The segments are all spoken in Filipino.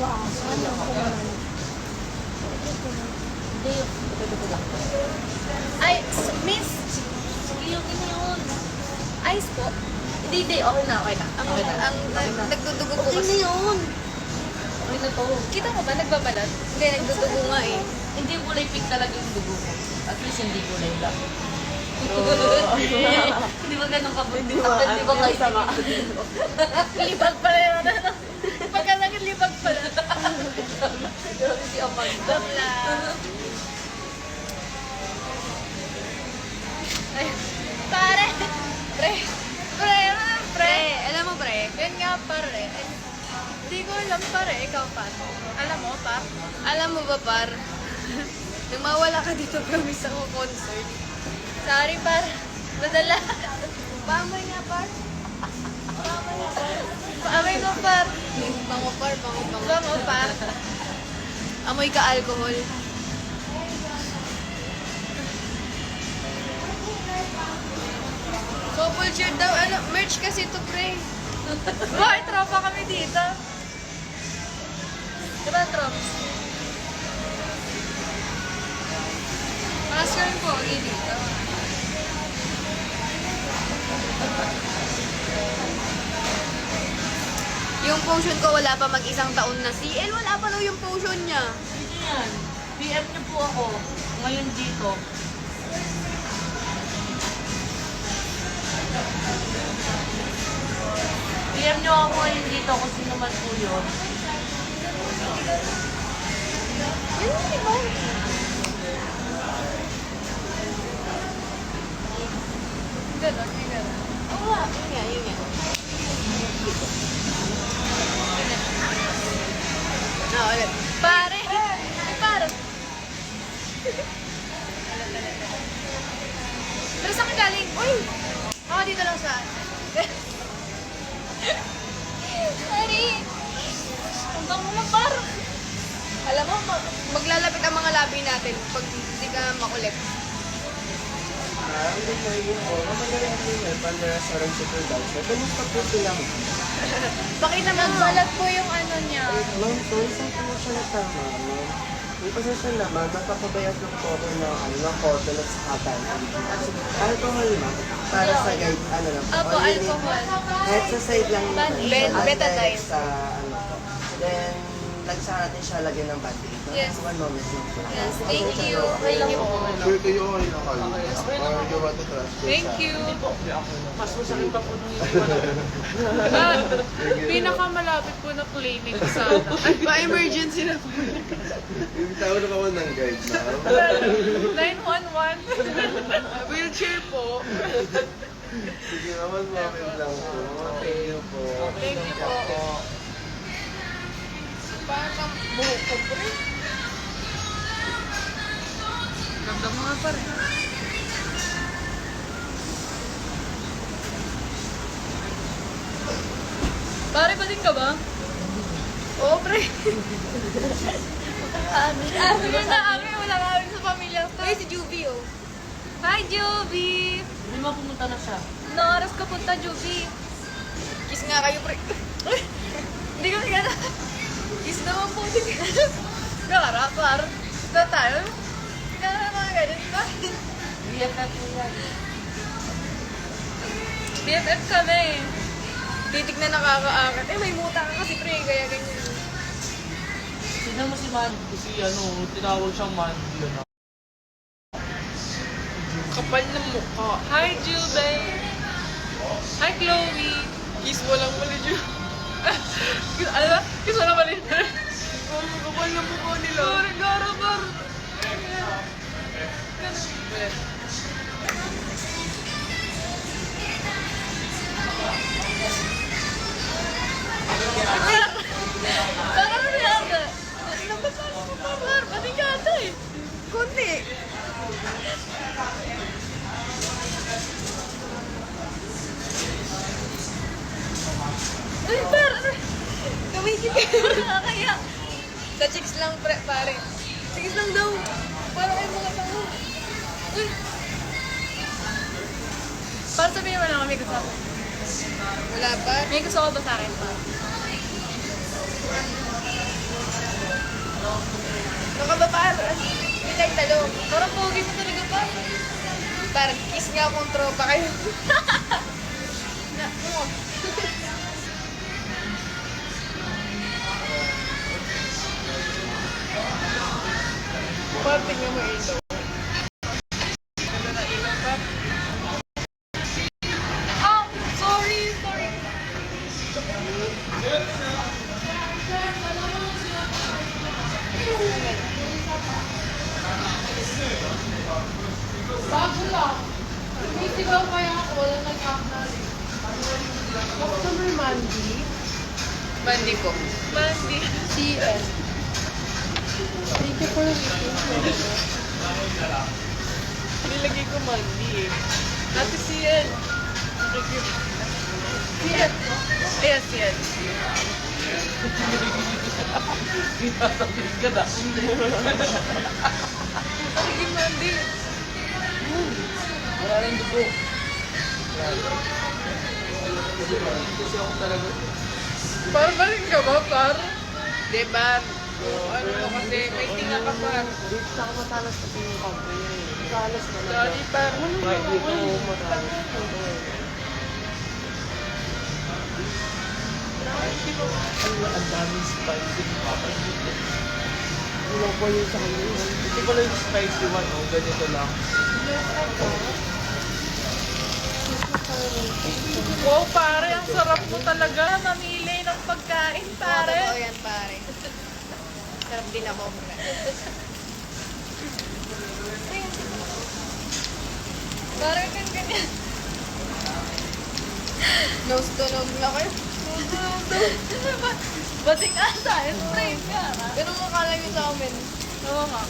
Ano ko naman? Hindi, ito lang. Ay, miss! Sige, okay na yun. Ice po. Hindi, okay na, okay na. Ang, Okay na. nagdudugo po Okay na kasi. yun. Okay na to. Kita mo ba? Nagbabalat? Hindi, nagdudugo nga eh. Hindi kulay pink talaga yung dugo ko. At least hindi kulay black. Hindi ba ganun ka? Hindi ba kayo sama? Libag pala yun. Pagkalangin libag pala. Si Amanda. Joke lang. Ay, pare! Pre! Alam mo, pre? Yan nga, pare. Hindi ko alam, pare. Ikaw, par. Alam mo, par? Alam mo ba, par? Nung mawala ka dito, promise ako concert. Sorry, par. Nadala. Paamoy nga, par. Paamoy nga, par. Paamoy mo, par. Bango, par. Bango, par. Amoy ka alcohol. Couple cheer daw. Ano, merch kasi to, pre. Bakit tropa kami dito? Diba, trops? Mask kami po, dito. Yung potion ko wala pa mag-isang taon na. Si El, wala pa daw yung potion niya. Hindi yan. PM niyo po ako. Ngayon dito. PM niyo ako ngayon dito kung sino man po yun. Yun, di ba? Ganon, may ganon. Oo nga, yun nga. Ulit. Pare! Ay, pare! Pero saan ka galing? Uy! Ako dito lang sa... Pare! Ang bango mo, par! Alam mo, maglalapit ang mga labi natin pag hindi ka makulit. Good morning po. Kamagaling po yun. Panda Restaurant Super Dance. Kumusta po sila? Pakita mo. Nagbalat po yung ano niya. Ma'am, sorry saan po na siya nagtama, ma'am? May pasensya na, ma'am. Napapabayas lang po ako ng cotton at saka alcohol, ma'am. Para sa guide, ano lang po. Opo, All you need, alcohol. kahit sa side lang naman. Band-aid. At Betadine. sa ano po. Then, nagsara natin siya lagyan ng band-aid. Yes. One moment lang po. Yes, thank you. Thank you po. Sure kayo okay lang kayo. Or you want to trust Thank you. Mas masakit pa po nung iniwan. Pinakamalapit po na clinic sa ay, pa-emergency na po. Yung tawag na kawan ng guide, ma'am. 911. Wheelchair po. Sige naman, moment lang po. Thank you po. Thank you po. Parang buhok ko po rin. Ganda mo nga pa rin. Pare pa din ka ba? Oo, pre. Wala ka amin sa pamilya to. Ay, si Juvie, oh. Hi, Jovi! Hindi mo pumunta na siya. No oras ka punta, Jovi. Kiss nga kayo, pre. Hindi ko kaya na. Kiss naman po. Gara, par. Na tayo. Gara, mga ganun ba? BFF po yan. BFF kami. Titig na nakakaangat. Eh, may muta ka kasi, pre. Kaya ganyan. Sino mo si Mandy? Si tinawag siyang Mandy. Kapal ng mukha. Hi, Jube. Hi, Chloe. Kiss mo lang muli, Jube. Ano ba? Kiss mo lang muli. Kapal ng mukha nila. Sorry, gara, par. Parang ano yata? Nabasal mo pa, par. Pati ka ata eh. Kunti. Ay, par. Gamitin ka. Nakakaya. Sa chicks lang, pre, pare. Chicks lang daw. Parang ay mga tango. Uy. Para sabihin mo lang kami gusto ko. Wala pa. May gusto ko ba sa akin pa? atras. Hindi tayo talo. Parang pogi mo talaga pa. Parang kiss nga akong tropa kayo. Na, mo. Parang tingnan mo ito. Ganda na ilaw pa. Oh, sorry, sorry. Bago lang. Sumisigaw kaya ako, wala nag-acknowledge. Customer Mandy. Mandi po. Mandi. CN. Thank you for waiting. Nilagay ko Mandi eh. Ate Sian. Siyan. Ayan, Sian. Sasabihin ka na. Sige, Mandi. Wala rin dugo. Kasi ako talaga. Parang ba rin ka ba, par? Diba? Ano mo kasi, may tinga ka par. Dito sa ako matalas kasi yung company. Matalas na lang. Sorry, par. Kahit dito matalas. Ang daming spicy. Wala pa yun sa kanya. Hindi ko lang yung spicy one, oh. Ganito lang. Wow, pare, ang sarap mo talaga. Mamili ng pagkain, pare. Totoo yan, pare. Sarap din ako. Parang kang ganyan. Nose to nose na kayo. Bating ata, spray ka. Ganun mo kala nyo sa amin. Oo nga.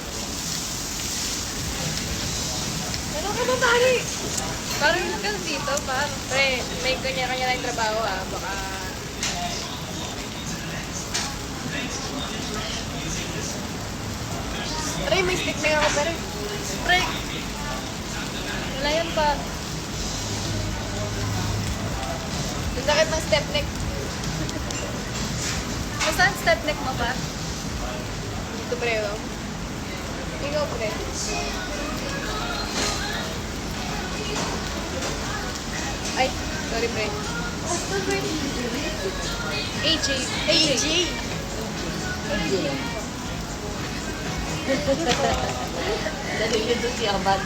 Ano ka ba, pare? Parang ka dito, par. Pre, may kanya-kanya na yung trabaho, ah. Baka... Pre, may stick na ako, pero... Pre! Wala yan pa. Ang sakit ng step neck. Saan step neck mo pa? Dito, pre, oh. Ikaw, pre. Ay, sorry, pre. AJ. AJ. Dali nito si Abad.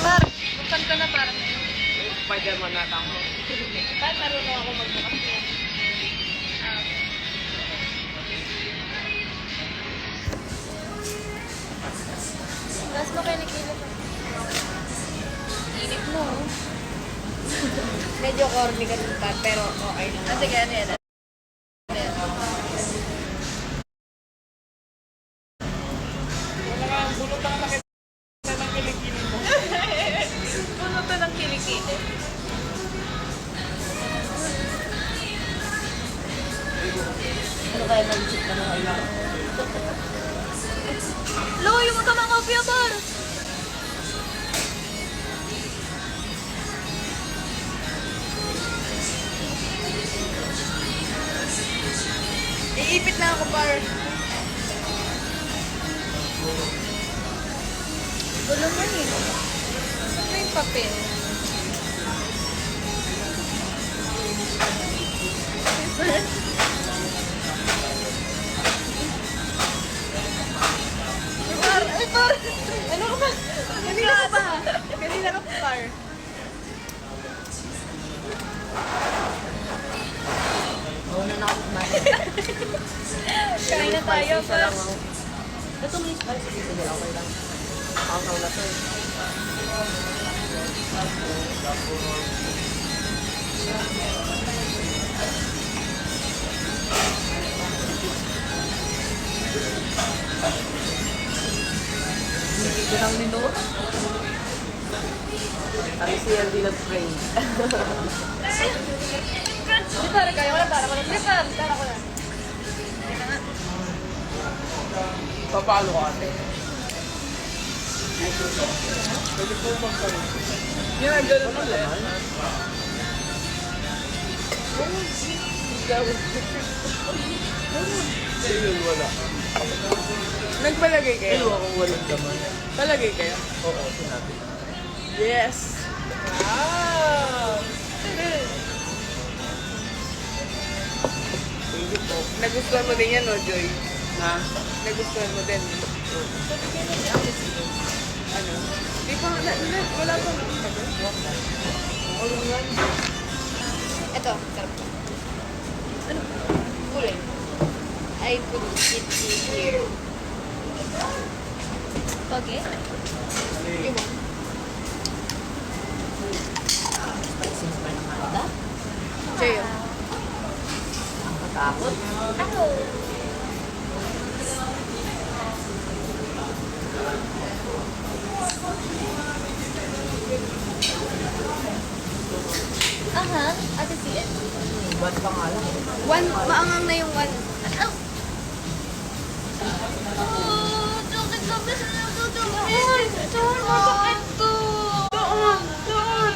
Par, kanta na parang ngayon. Spider-Man na ako. Par, marunong ako magbukas niya. Last mo kayo nakikinig. Inip mo. Medyo corny ka dun, Par, pero okay lang. Sige, ano yan? Wala nga, bulot ang nakita ng kilikili mo. Bulot ng kilikili. Ano kaya nag-isip na ng ilang? Loyo mo ka mga kopya, Par! Iipit na ako, Par. Gulo mo eh. Ano yung papel? Par! Ay, Par! Ano ka ba? Kanina ka ba? Kanina ka, Par. Una na ako kumain. Kain na tayo, Par. Ito may spicy dito nila. Okay lang. Ang na to eh. Hindi lang nito. Ang CLD na spray. Di Par, kaya ko na, Par. Di Par, Par ako na. Papalo ka ate. Yan, ganun ulit. Ayun, wala. Nagpalagay kayo? Ayun, ako walang laman. Palagay kayo? Oo, sinabi. Yes! Wow! Nagustuhan mo din yan, no, Joy? Na? Nagustuhan mo din. Ano? Di pa, wala pa. Ito, sarap. Ano? Kulay. I put it here. Okay. You want? Joy, Takot? Ako. Aha, ate siya. Ba't pangalan? One, maangang na yung one. Oh, sakit na ba siya natutumin? Doon, masakit to. Doon! Doon!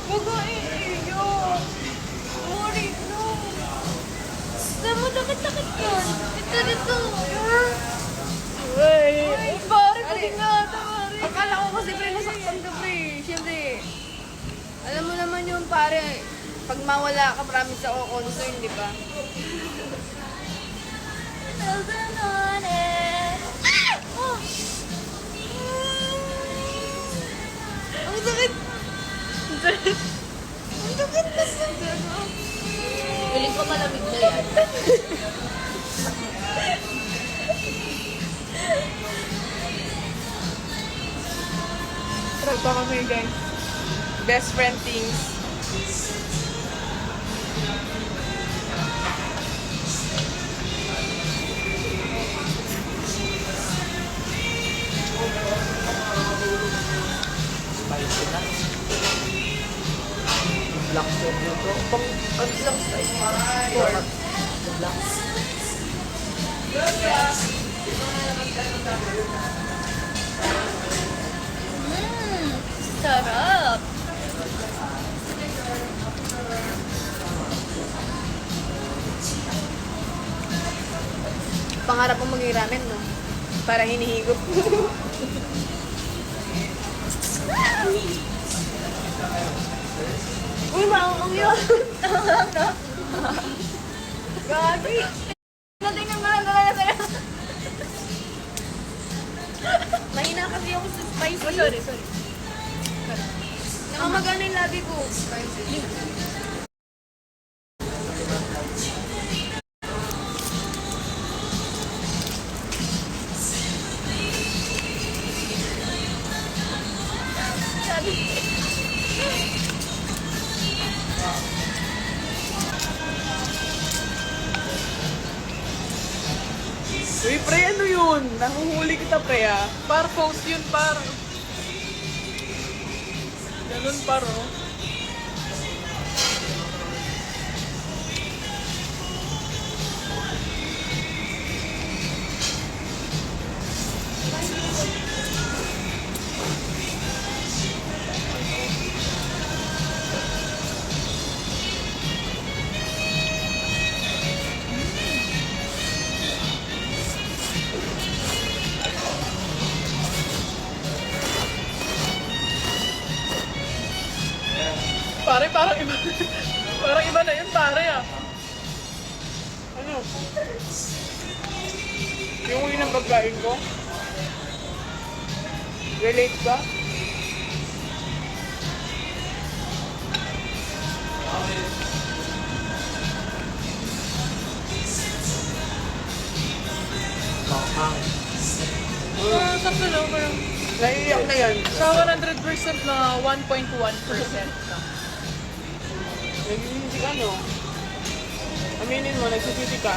Huwag ka iiyak. Sorry, no. Sama, sakit-sakit yun. Dito. Uy! Ay, pare, pati nga, pare. Akala ko kasi pre, nasaktan ka pre. Siyempre, alam mo naman yung pare, pag mawala ka, promise ako concern, di ba? Oh! Ang sakit! Ang sakit na sakit! Piling ko malamig na yan. Try pa kami, guys. Best friend things. Spicy na. Black sauce nito. Pang, ang black style. Pork. Black. Sarap! Pangarap mo maging ramen, no? Para hinihigop. Uy, maang yun! Gagi! Natingnan mo lang talaga sa'yo. Mahina kasi ako sa spicy. Oh, sorry. Namamagana yung labi ko. Uy, pre, ano yun? Nahuhuli kita, pre, ah. Par post yun, par. Ganun, par, oh. Pare, parang iba. Parang iba na yun, pare, ah. Ano? Yung huli ng pagkain ko? Relate ba? Bakang. Sakto lang, parang Naiiyak na yan. sa 100% na 1.1%. Nagsisisi ka, no? Aminin mo, nagsisisi ka.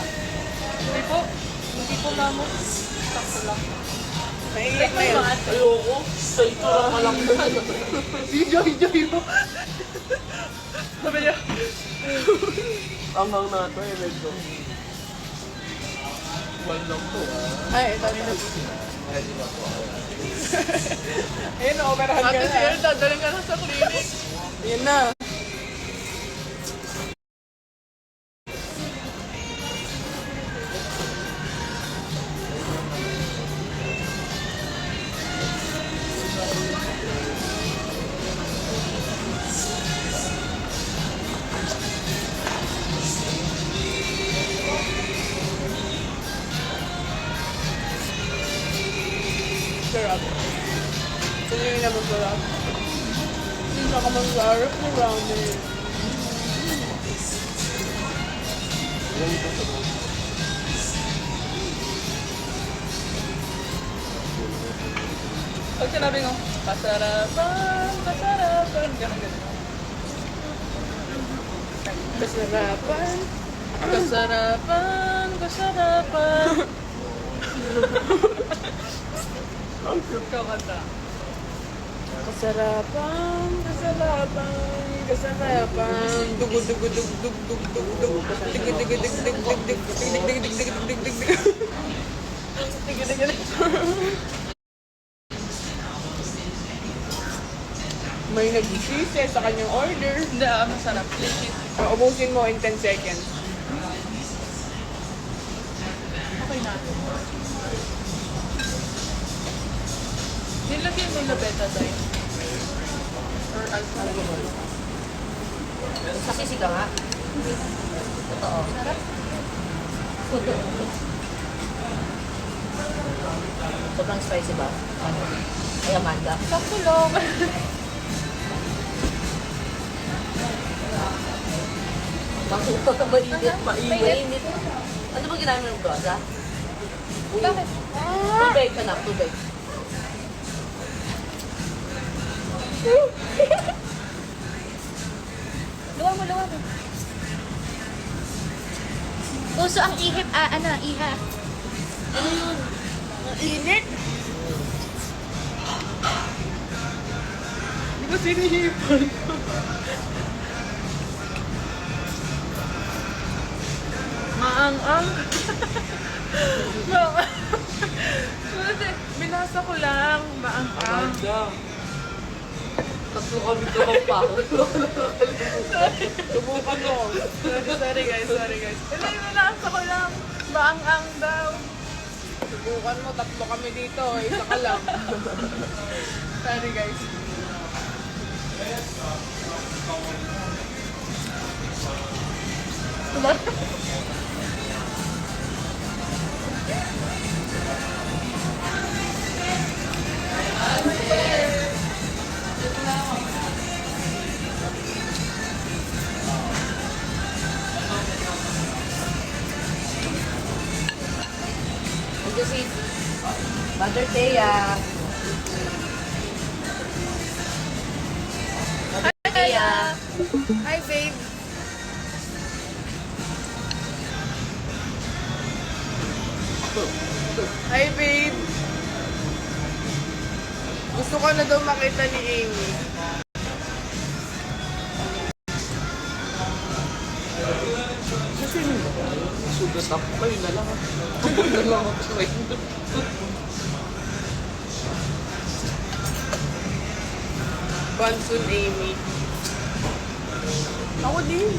Hindi po. Hindi po, mamo. Sakto lang. Naiiyak na yan. Ayoko. Sa itsura ka lang na. Si Joy mo. Sabi niya, Ang hang na ito, medyo. One lang to, ah. ay, ito na. Ayun, operahan ka Ate na. Sir, dadaling ka na sa clinic. Yan na. Sarap. Tingin naman sarap. Hindi ka masarap na ramen. Pag sinabi ko, kasarapan, kasarapan, gano'n. Kasarapan. Kasarapan, kasarapan. Ikaw kanta. Kasarapan, kasarapan, kasarapan. Dugo, dugo, dugo, dugo, dugo, dugo, dugo. Dugo, dugo, dugo, dugo, dugo, dugo, dugo, dugo, dugo, dugo, dugo, dugo, dugo. May nagsisisi sa kanyang order. Hindi masarap. Legit. Ubusin mo in 10 seconds. Okay na. Nilagyan mo na betadine. Or alcohol. Kasi siga nga. Totoo. Sobrang spicy ba? Ano? Ay, Amanda. Sakto lang. Mainit. Mainit. Ano ba ginamit ng brosa? Bakit? Tubig ka na, tubig. Luwa mo, luwa mo. Uso ang ihip, iha. Ano yun? Init! Di ba sinihipan? Maang-ang. Maang-ang. Binasa ko lang. Maang-ang. Tatlo kami pa. Subukan mo. Sorry guys. Hindi, binasa ko lang. Maang-ang daw. Subukan mo. Tatlo kami dito. Isa ka lang. Sorry guys. Ito si Mother Thea. Mother Thea. Hi, babe. Hi, babe. Gusto ko na daw makita ni Amy. Kasi sugat ako. Kayo na lang. Huwag na lang ako sa Bansun, Amy. Ako din.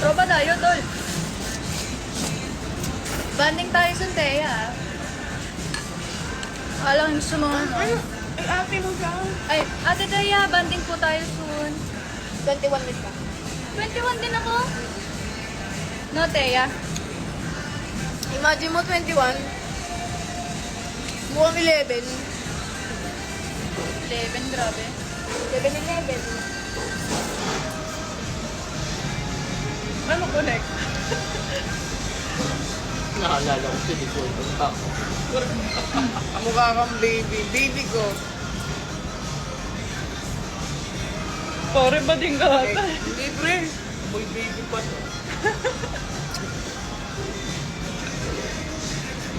Tropa tayo, tol. Banding tayo sa Teya. Alam gusto mo ano? Ay, ate mo ka. Ay, Ate Teya, banding po tayo soon. 21 minutes pa. 21 din ako. No, Teya. Imagine mo 21. Mukhang 11. 11, grabe. 7-11. Ano connect? Naalala ko si Nicole ng tao. Mukha kang baby. Baby ko. Pare ba din ka Eh, ata? libre. Boy baby pa to.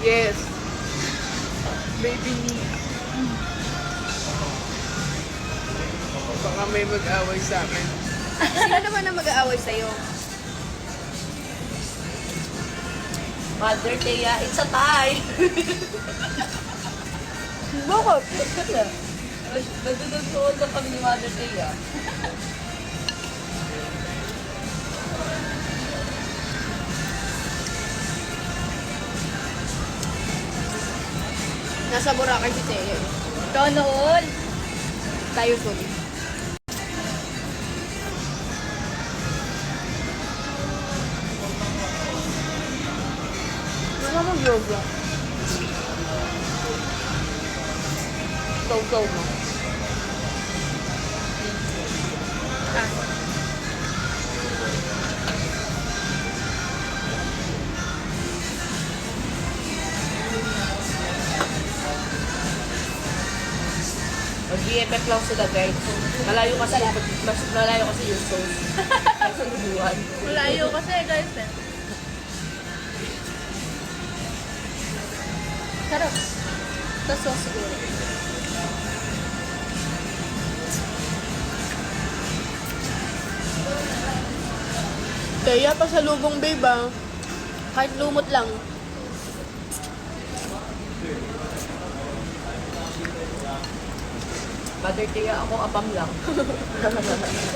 Yes. Baby me. Baka may mag-away sa akin. Sino naman ang mag-aaway sa'yo? Mother Thea, it's a tie! Bakit? Nagdududoon na kami ni Mother Thea. Nasa Boracay si Teo. Ikaw noon. Tayo soon. Ano mag-yoga? Saw-saw mo. Mag-i-effect lang sila, guys. Malayo kasi, mas malayo kasi yung sauce. Sa lubuhan. Malayo kasi guys eh. Sarap. Sa sauce siguro. Kaya pa sa lubong, babe, ah. Kahit lumot lang. Mother Thea, ako apam lang.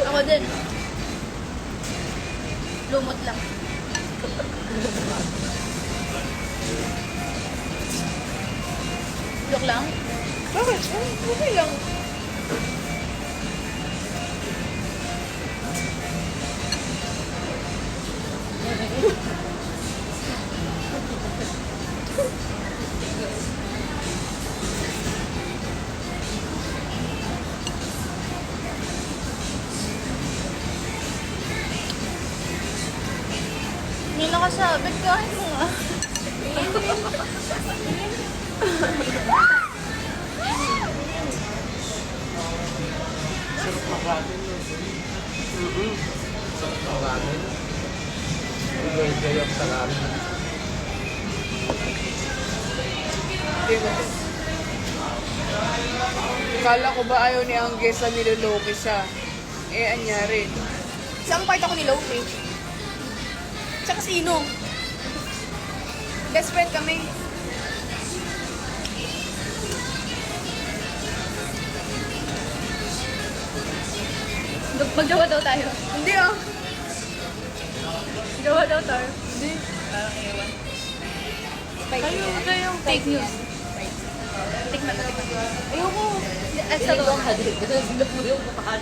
Ako din. Lumot lang. Joke lang. Bakit? Okay lang. Hindi nakasabit kahit mo nga. Sarap ng ramen. Sarap ng ramen. Gayag sa ramen. Kala ko ba ayaw ni Angges na niloloki siya? Eh, anyari. Isang part ako ni Loki. Tsaka sino? Best friend kami. Maggawa daw tayo. Hindi ah. Gawa daw tayo. Hindi. Parang ewan. Kayo Fake news. Tikman na, tikman. Ayoko. At sa Ito loob. ka din. Sila po yung matakan.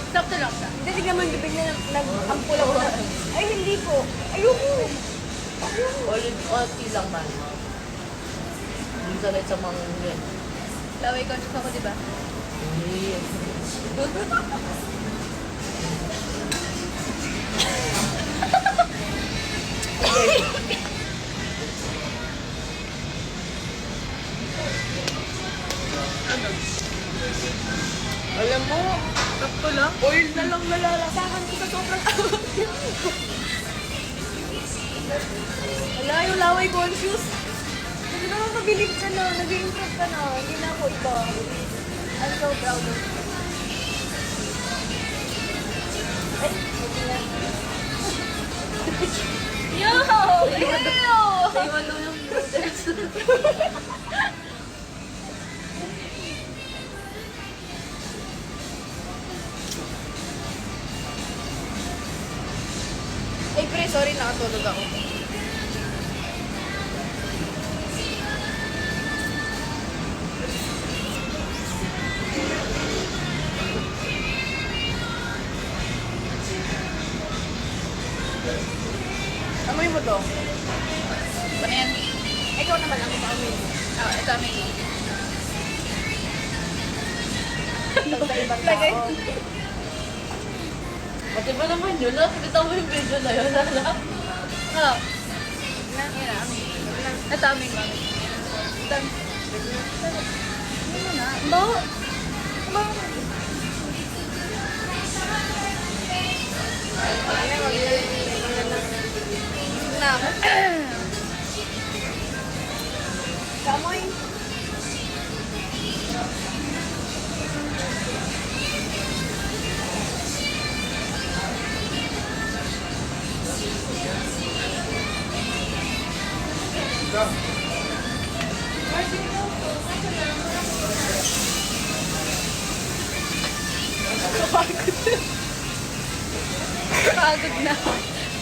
Sakto lang siya. Hindi, tignan mo yung bibig niya nag-ampula ko na. Ay, hindi po. Ayoko. Ulit, konti lang man. Minsan ulit sa mga yun. Laway conscious ako, di ba? Hindi. Alam mo, Sakto lang. oil na lang nalalasahan ko sa sobrang awat niya. Wala yung laway conscious. Kasi nakakabilib ka na, nag-improve ka na, hindi na ako iba. I'm so proud of you. Ay, hindi na. Yo! Ew! Iwan daw yung noodles. Ay, pre, sorry, nakatulog ako. Amoy mo to. Ano yan? Ikaw naman ang umaamoy mo. Ah, ito may... Pag sa ibang Lagay. tao. Pati ba naman yun? Nakita mo yung video na yun? Oh. Yan na. Ito aming mami. Ito. Ano na? Ba? Ba? Na. Kamoy. Pagod na.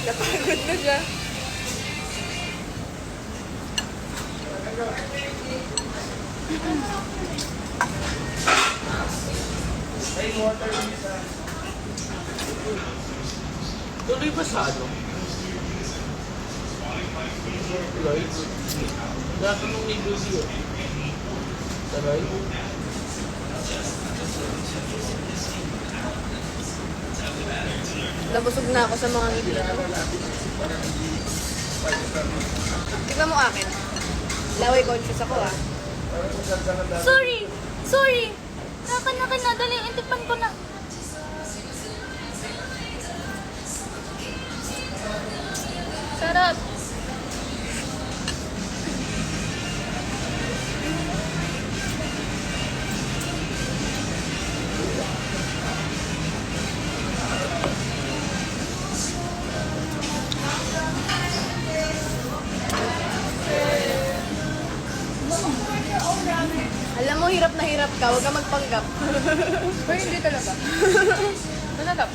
Napagod na siya. Tuloy ba sa ano? Tuloy? Natanong ni Lucy yun. Tuloy? Nabusog na ako sa mga ngiti. Tignan mo akin. Laway conscious ako ah. Sorry! Sorry! Nakanakan na, dali, intipan ko na. Sarap! Alam mo, hirap na hirap ka. Huwag ka magpanggap. Pero hindi talaga. Masarap.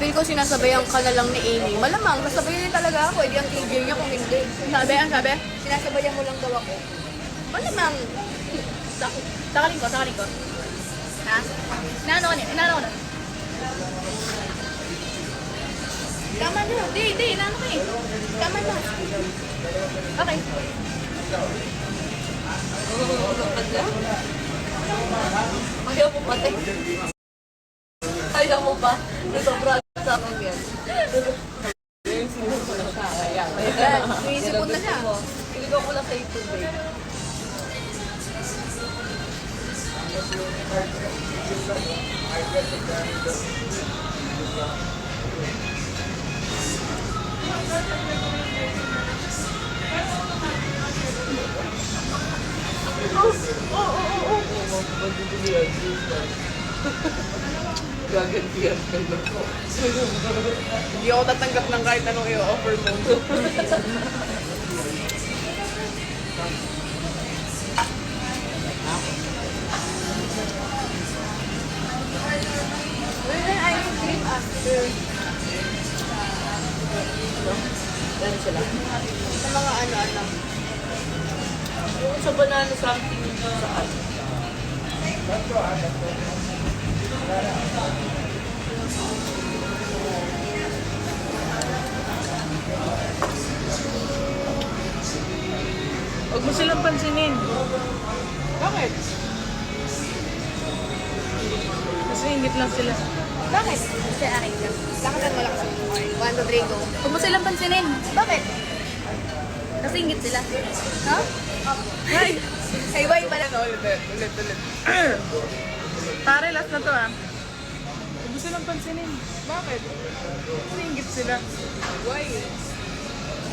Feel ko sinasabayan ka na lang ni Amy. Malamang, sasabayan din talaga ako. Hindi ang clear niya kung hindi. Sabi, ang sabi? Sinasabayan mo lang daw ako. Malamang. Sakalin ko, sakalin ko. Ha? Inaano ko na. Tama na. Di, inaano ko eh. Tama na. Okay. Ayaw mo pa, te. Ayaw mo pa. Nasobra sa akin yan. Yan, sumisipot na siya. Iligaw ko lang sa YouTube eh. Gagantihan kayo. Hindi ako tatanggap ng kahit anong i-offer mo. Where's the ice cream after? Yan sila. Sa mga ano-ano. Yung sa banana something sa ano. Huwag mo silang pansinin. Bakit? Kasi ingit lang sila. Bakit? Kasi akin ka. Lakasan mo, lakasan mo. 1, 2, 3, go. Huwag mo silang pansinin. Bakit? Kasi ingit sila. Ha? Ay! Ay, why pala? Ulit. Pare, last na to ah. Huwag mo silang pansinin. Bakit? Kasi ingit sila. Why?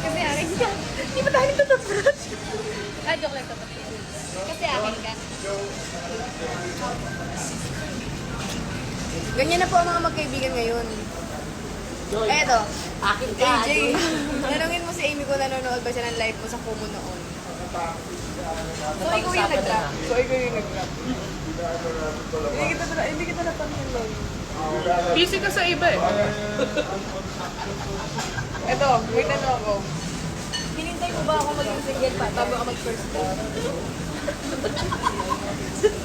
Kasi akin ka. Di ba tayo nagtatapos? Ah, joke lang to. Kasi akin ka. Ganyan na po ang mga magkaibigan ngayon. Joy, Eto, akin ka. AJ, tanungin mo si Amy kung nanonood ba siya ng live mo sa Kumu noon. So, ikaw yung nag-rap. So, ikaw yung nag-rap. Hindi kita napansin lang. Busy ka sa iba eh. Ito, may tanong ako. Hinintay mo ba ako maging single pa bago ako mag-first date?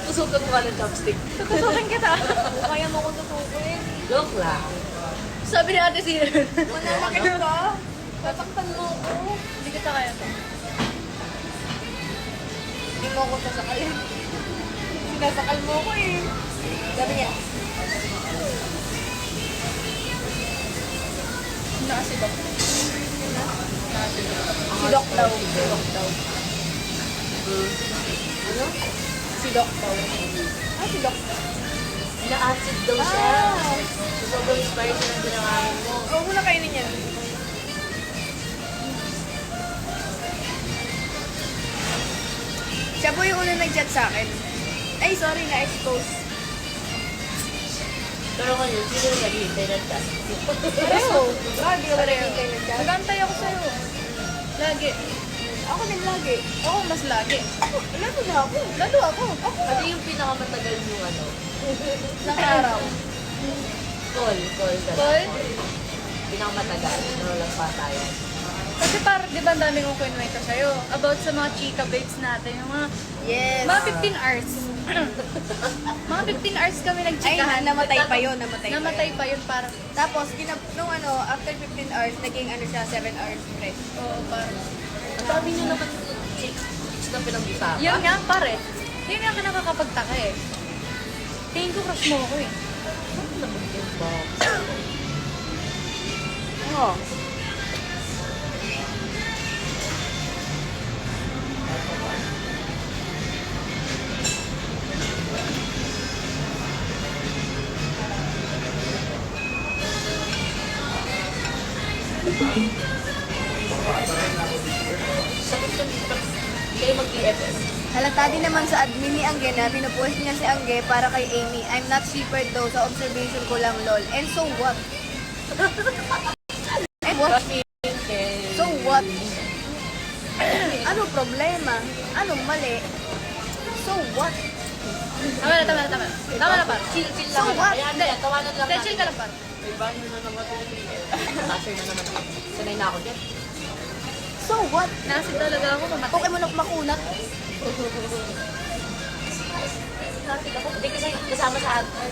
Tusukan mo ka ng chopstick. Tutusukin kita. Kaya mo akong tutukin. Joke lang. Sabi ni Ate Sir. Mananakit ka. Tatakpan mo ako. Hindi kita kaya to. Hindi mo ako sasakalin. Sinasakal mo ako eh. Sabi niya, Nakasibak. si Doc daw. Si Doc daw. Ano? Si Si Doc daw. Si Doc. Na-acid daw siya. So, sobrang inspired siya ng pinakain mo. Huwag mo na kainin yan. Siya po yung unang nag-chat sa akin. Ay, sorry, na-expose. Pero ngayon, sino yung naghihintay ng chat? Pareho. Lagi ka nag-hintay ng chat. Nagantay ako sa'yo. Lagi. Ako din lagi. Ako mas lagi. Lalo na ako. Lalo ako. Ano yung pinakamatagal yung ano? Ng araw. Call ka lang. Tol, Pinakamatagal. Ano lang patayan. kasi parang di ba ang dami kong kinuwento sa'yo about sa mga chika babes natin. Yung mga, Yes. mga 15 hours. mga 15 hours kami Ay, nagchikahan. namatay pa yun. Namatay pa yun parang, Tapos, nung after 15 hours, naging siya, 7 hours straight. oo, parang. Ang dami nyo naman chicks na pinag-usapan. Yun nga, pare. Yun nga ka nakakapagtaka eh. Tingin ko crush mo ako eh. Ano naman yun ba? Oo. Sakit ka dito. Hindi kayo mag-BFF. Halata din naman sa admin ni Angge na pinupost niya si Angge para kay Amy. I'm not shepherd though, sa observation ko lang lol. And so what? And what? So what? Ano problema? Anong mali? So what? Tama na, tama na, tama na. Tama na, par. Chill So lang. what? Kaya hindi, tawanan lang Then chill ka lang, par. May banyo na naman ito. Tasher na naman. Sanay na ako dyan. So what? Nasid talaga ako, mamatay. Pokemon ako makunat. Natin ako. Hindi kasi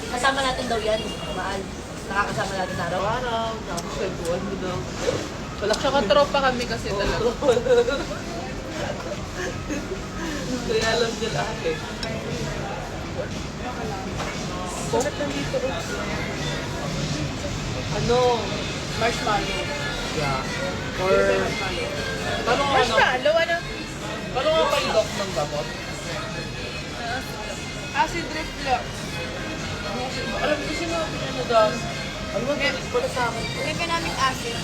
kasama natin daw yan. Mahal. Nakakasama natin araw-araw. Nakakasagpuan mo daw. Tsaka tropa kami kasi talaga. Kaya alam niya lahat eh. Bakit nandito? Ano? Marshmallow. Yeah. Or... Paano nga Marshmallow, ano? Paano nga palidok ng gamot? Acid reflux. Alam ko sinabi niya na daw. Ano ba? Wala sa akin. Bigyan ka namin acid.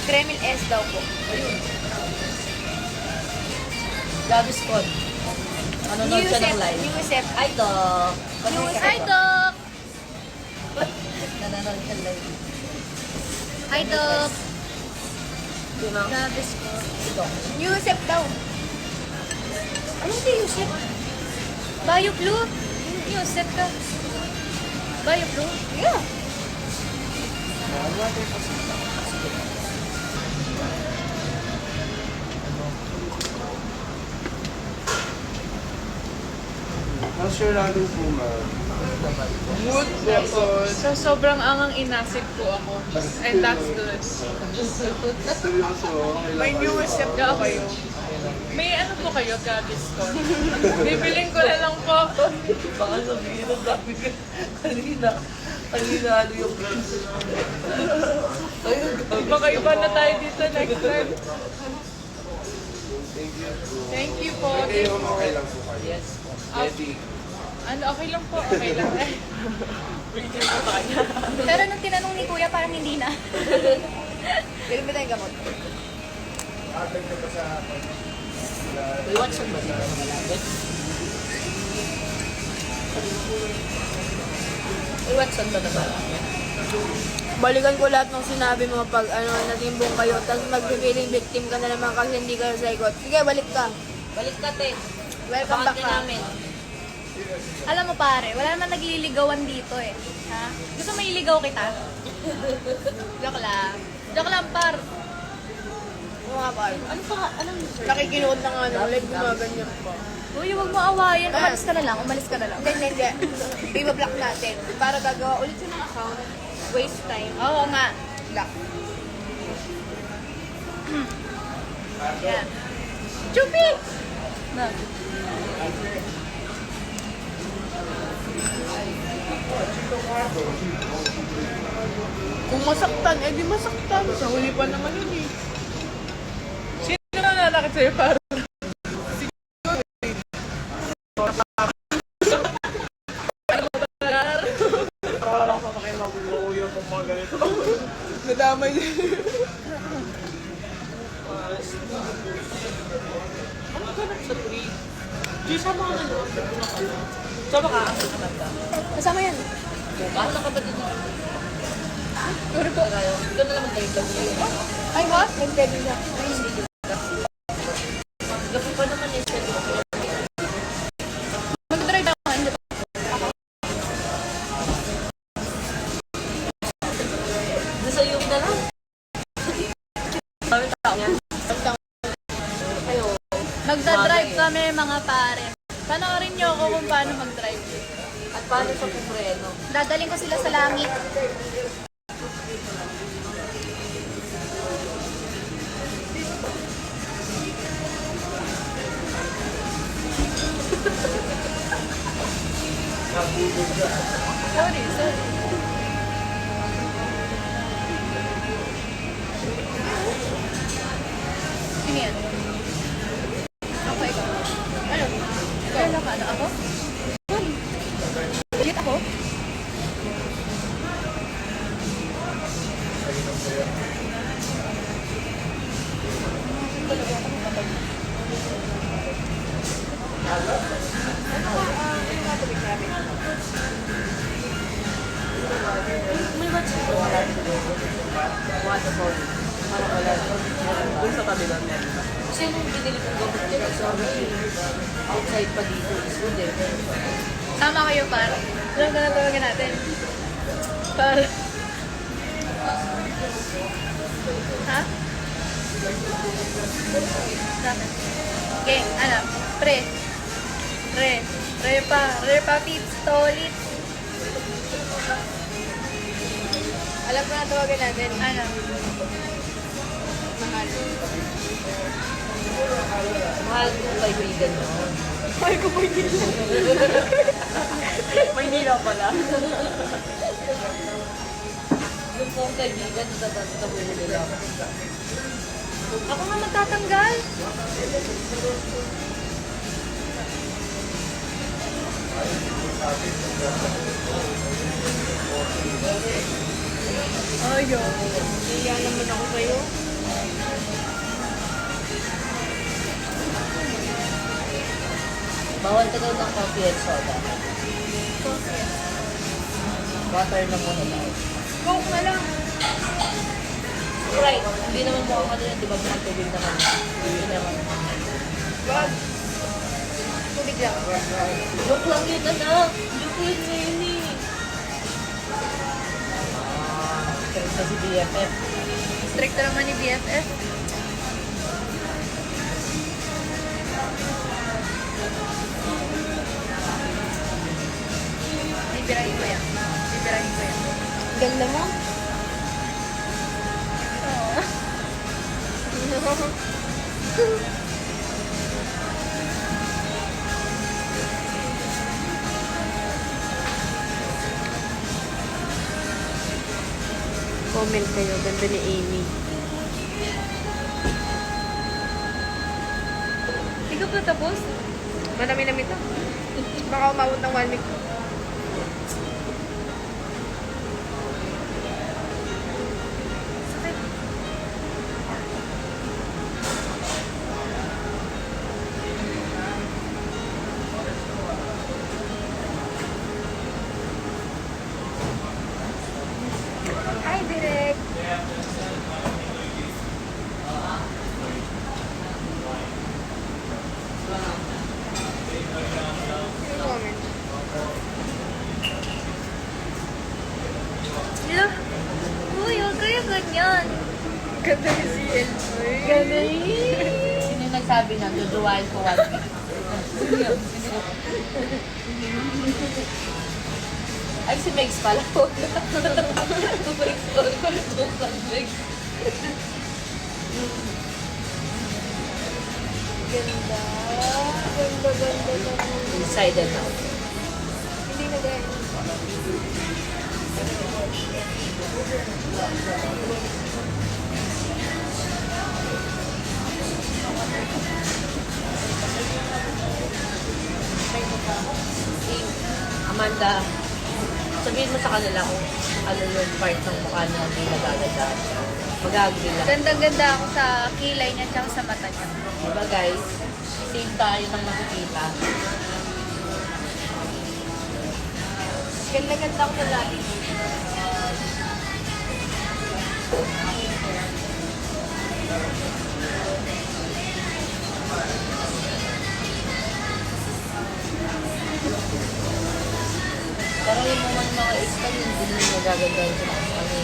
Kremil S daw po. Gaviscon. Ano nung siya ng live? Newsep. Ay, to. Hi, Doc! Nanonood siya live. Hi, Doc! Sino? Gabis ko. Ito. Newsep daw. Anong di Yusef? Bioflu? Yusef ka. Bioflu? Yeah. How's your ramen po, ma'am? Good po. So, sobrang angang inasip po ako. And that's good. Seryoso, okay lang May kayo. newsep na kayo. May ano po kayo, Gaviscon? Bibiling ko na lang po. Baka sabihin ng dami ka. Kanina ano yung plans. Ayun, Baka iba na tayo dito next time. Thank you po. Thank you po. Kayo, okay lang po kayo. Yes. Ready? Ano, okay lang po. Okay lang. Bigyan ko pa kanya. Pero nung tinanong ni Kuya, parang hindi na. Bigyan mo tayong gamot. May Watson ba sila? May Watson ba naman? Balikan ko lahat ng sinabi mo pag natimbong kayo, tapos mag-feeling victim ka na naman kasi hindi ka sagot. Sige, balik ka. Balik ka, te. Welcome Abangan back ka ka. namin. Alam mo pare, wala naman nagliligawan dito eh. Ha? Gusto mo iligaw kita? Joke lang. Joke lang, par. Oo nga ba? Ano pa? Anong Nakikinood na nga ng live, gumaganyan pa. Uy, huwag mo awayan. Umalis ka na lang. Umalis ka na lang. Hindi, hindi. Ibablock natin. Para gagawa ulit siya ng account. Waste time. Oo nga. Block. Yan. Chupit! Na. Kung masaktan, eh di masaktan. Sa huli pa naman yun eh. Sino na nanakit sa'yo para? Nadamay din. Ano ka sa tree? Di sama ka na. Sama ka? Kasama yan. Paano na kapatid mo? Sorry po. Ikaw na naman kayo vlog ngayon. Ay, what? Nag-pwede siya. Gabi pa naman eh. Mag-drive ako. Hindi ba? Gusto yung dala? Dami tao yan. Ayo. Magdadrive kami mga pare. Panoorin niyo ako kung paano mag-drive. At paano sa pupreno? Dadaling ko sila sa langit. Sorry, sorry. Sino yan? Ako, ikaw. Ano? Kailan ka? Ano ako? Legit ako? May what's it? Waterfall. Parang wala. Doon sa tabi lang yan. Kasi nung binili kong gamot nila sa outside pa dito is good eh. Tama kayo, par. Alam ko na tawagin natin. Par. Ha? Bakit? Okay, ano? Pre. Repa, pips, tolit. Alam ko na tawagin natin. Ano? Mahal. Mahal kong kaibigan mo. Mahal ko po yun. Maynila pala. Yung kong kaibigan, tabuhin nila. Ako nga magtatanggal. Ayaw. Kaya naman ako sa'yo. Bawal ka daw ng coffee and soda. Water na muna daw. Coke na lang. Right. Hindi naman mo ako din, di ba? Pinagtubig naman. Hindi naman. Wag. Tubig lang. Joke lang yun, anak. Joke yun ngayon eh. Strict na si BFF. Strict naman ni BFF. Bibirahin ko yan. Bibirahin ko yan. Ganda mo? Comment kayo. Ganda ni Amy. Hindi ka pa tapos? Manami-nami to. Baka umabot ng 1 week. Hi, Direk. Comment. Hello? Uy, huwag kayo ganyan. Ganda ni CL. Ganun. Sino yung nagsabi na, duduwain ko 1 week? Ay, si Megs pala. Megs pala. Megs. Ganda. Ganda naman. Inside and out. Hindi na Amanda, sabihin mo sa kanila kung ano yung part ng mukha niya hindi nagaganda. Mag-agree lang. Gandang-ganda ako sa kilay niya tsaka sa mata niya. Diba guys? Same tayo ng makikita. Ganda-ganda ako sa lagi. Pero yung mga ex-fan, hindi nyo nagaganda yung kami.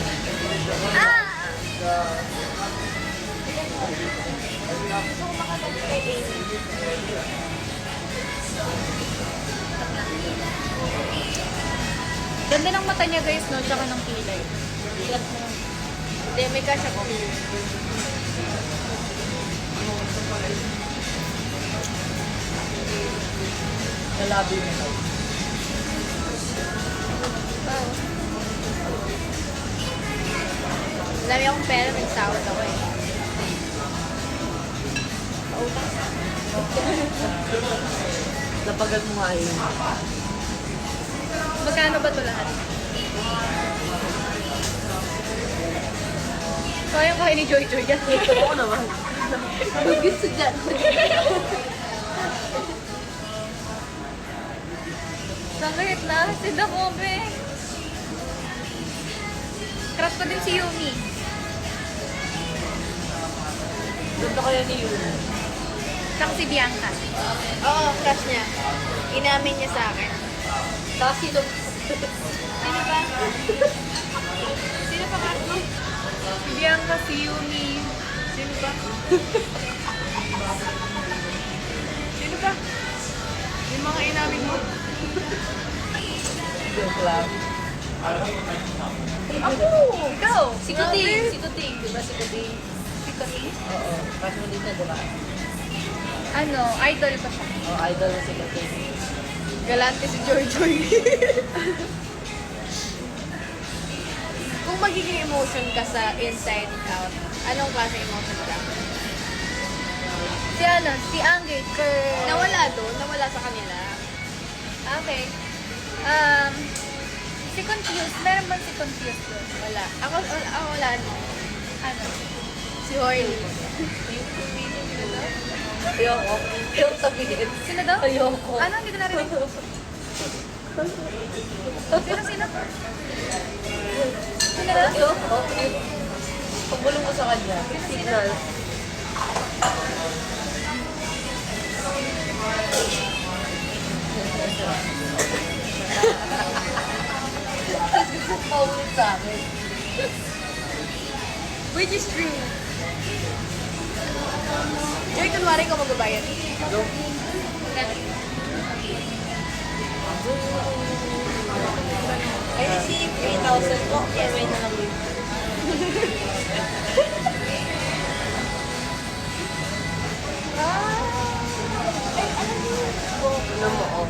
Ganda ng mata niya guys, no? Tsaka ng kilay. Ilat mo. Hindi, may kasya ko. Nalabi mo na. Wow. Dami akong pera, nagsahod ako eh. Napagal mo nga yun. Magkano ba ito lahat? Kaya kayo ni Joy Joy yan. Oo naman. Gusto dyan. Sakit na, sid ako, be. Crush ko din si Yumi. Ganda kaya ni Yun. Tsaka si Bianca. Oo, crush niya. Inamin niya sa akin. Tapos sino? Sino ba? Sino pa crush mo? Si Bianca, si Yumi. Sino ba? Sino ba? Yung mga inamin mo. Joke lang. Ako! Ikaw! Si Kuting! Si Kuting! Diba si Kuting? Si Kuting? Oo. Crush mo din na, diba? Ano, idol pa siya. Oo, idol na si Kuting. Galante si Joy Joy. Kung magiging emotion ka sa inside out, anong klase emotion ka? Si ano, si Angge, Nawala doon, nawala sa kanila. Okay. Si Confused. Meron bang si Confused doon? Wala. Ako wala no. Ano? Si Horny. Ayoko. Ayoko sabihin. Sino daw? Ayoko. Ano? Hindi ko narinig. Sino? Sino daw? Ayoko. Pagulong ko sa kanya. Signal. Tapos gusto ko paulit sa akin. Which is true. Joy, kunwari ka magbabayad. Ay, si 3,000 po. Kaya may na lang yun. Ano mo, oh.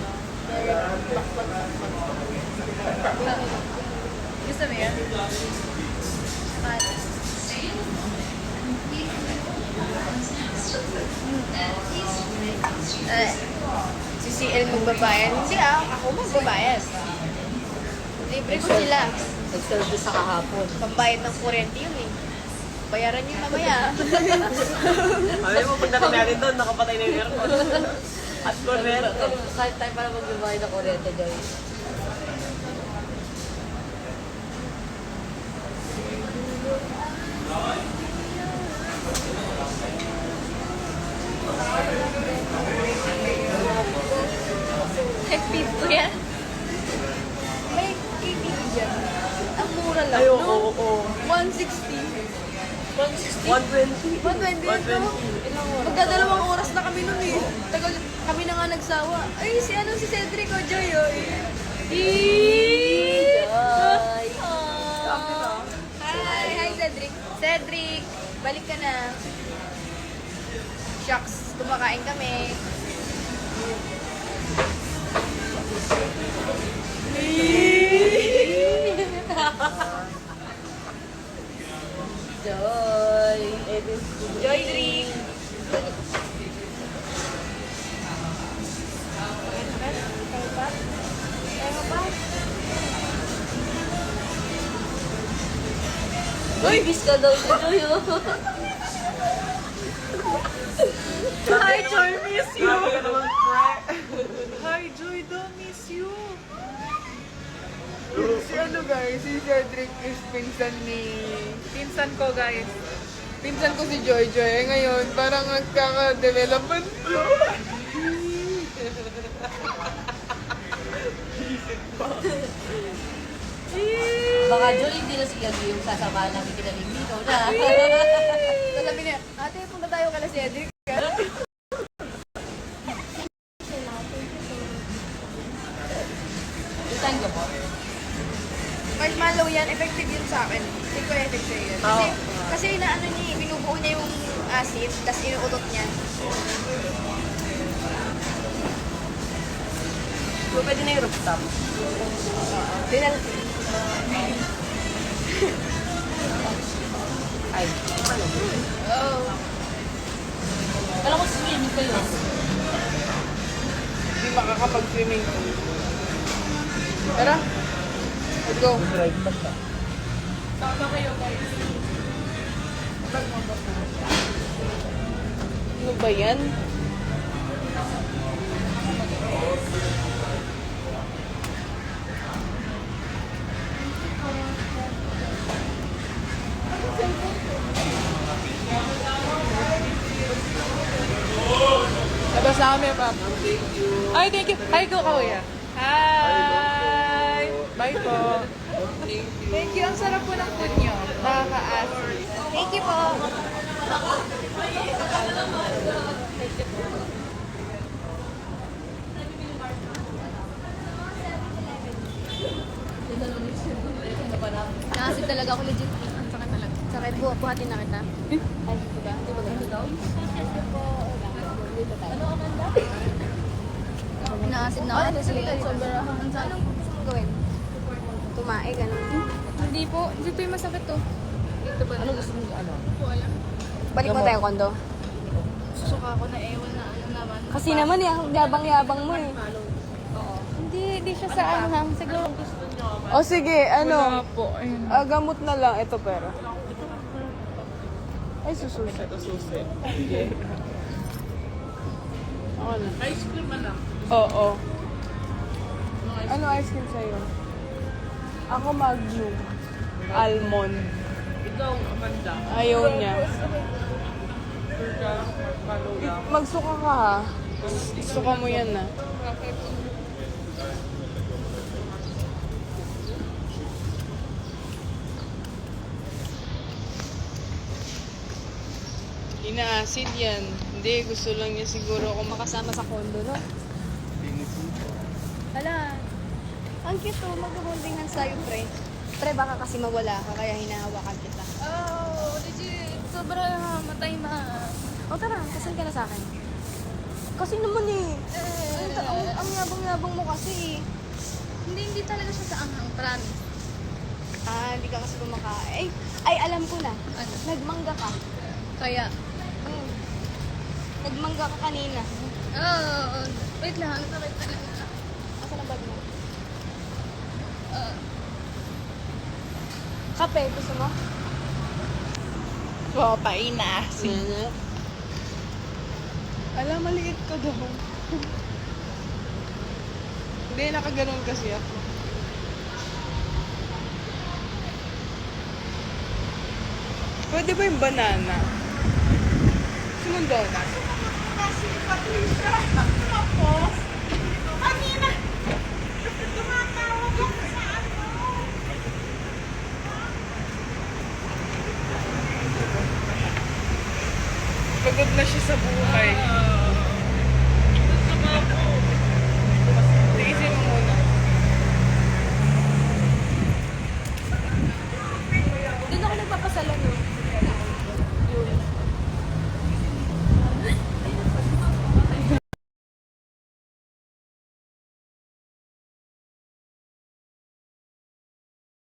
Gusto mo yan? Ano? Si CL magbabayad. Hindi ako magbabayad. Libre ko sila. Nag-service sa kahapon. Pambayad ng kuryente yun eh. Bayaran niyo mamaya. Alam mo, pagdating natin doon, nakapatay na yung aircon. At correct. Kahit tayo para magbabayad ng kuryente, Joy. Feed ko yan. May KTV dyan. Ang mura lang. Ay, no? oo. 160. 120. 120 ito. Magdadalawang oras na kami nun eh. Tagal, kami na nga nagsawa. Ay, si Cedric o Joy oh. Joy! Hi Cedric. Cedric, balik ka na. Shucks, kumakain kami. Joy. Joy drink. Uy, kiss ka daw si Joy, oh. Hi, Joy, miss you! Hi, Joy, don't miss you! Si ano guys, si Cedric is pinsan ni... Pinsan ko, guys. Pinsan ko si Joy Joy. Eh, ngayon, parang nagkaka-development flow. Baka Joy, hindi na si Gagi yung sasamahan namin kinalingminaw na. Tapos sabi niya, ate, punta tayo kala Cedric. Saan ka mo? Marshmallow yan, effective yun sa akin. Hindi ko effective sa'yo yun. Kasi inaano niya, binubuo niya yung acid, tapos inuutot niya. So, pwede na yung rooftop. Dinal... Ay, ano? Oh. Alam ko swimming kayo. Hindi makakapag-swimming. Tara. Let's go. Sama kayo, guys. Ano ba yan? Labas na kami, Pap. Ay, thank you. Hi, go, Kuya. Hi! Bye po. Thank you. Ang sarap po ng food nyo. Nakaka-acid. Thank you po. Nakasip talaga ako legit. Ang sakit talaga. Sakit po. Buhatin na kita. Ay, diba? Di ba ganito? Dito tayo. Naasid na ako. Sobrang anong gusto mo gawin? Tumae, gano'n. Hindi po. Dito yung masakit to. Dito ba? Ano gusto mo ano? Balik mo tayo kondo. Susuka ako na ewan na ano naman. Kasi naman eh, ang yabang-yabang mo eh. Hindi siya sa anghang. Siguro. O sige, ano? Wala po. Ayun. Gamot na lang. Ito pero. Ay, sususi. Ito susi. Ako na. Ice cream na lang. Oo. Ano ice cream sa'yo? Ako Magnum. Almond. Ikaw, Amanda. Ayaw niya. Follow lang. Magsuka ka ha. Suka mo yan na. Ina-acid yan. Hindi, gusto lang niya siguro ako makasama sa condo, no? Hala. Ang cute to. Mag-holding hands tayo, pre. Pre, baka kasi mawala ka, kaya hinahawakan kita. Oh, legit. Sobrang matay ma. O tara, kasal ka na sa akin. Kasi naman eh. Ang yabang-yabang mo kasi eh. Hindi talaga siya sa anghang, promise. Hindi ka kasi kumakain. Ay, alam ko na. Ano? Nagmangga ka. Kaya, Nagmangga ka kanina. wait lang. Wait lang. Asan ang bag mo? Kape, gusto mo? Oo, painaasin. Alam, maliit ka daw. Hindi, nakaganon kasi ako. Pwede ba yung banana? Gusto mong donut? Pagod na siya sa buhay.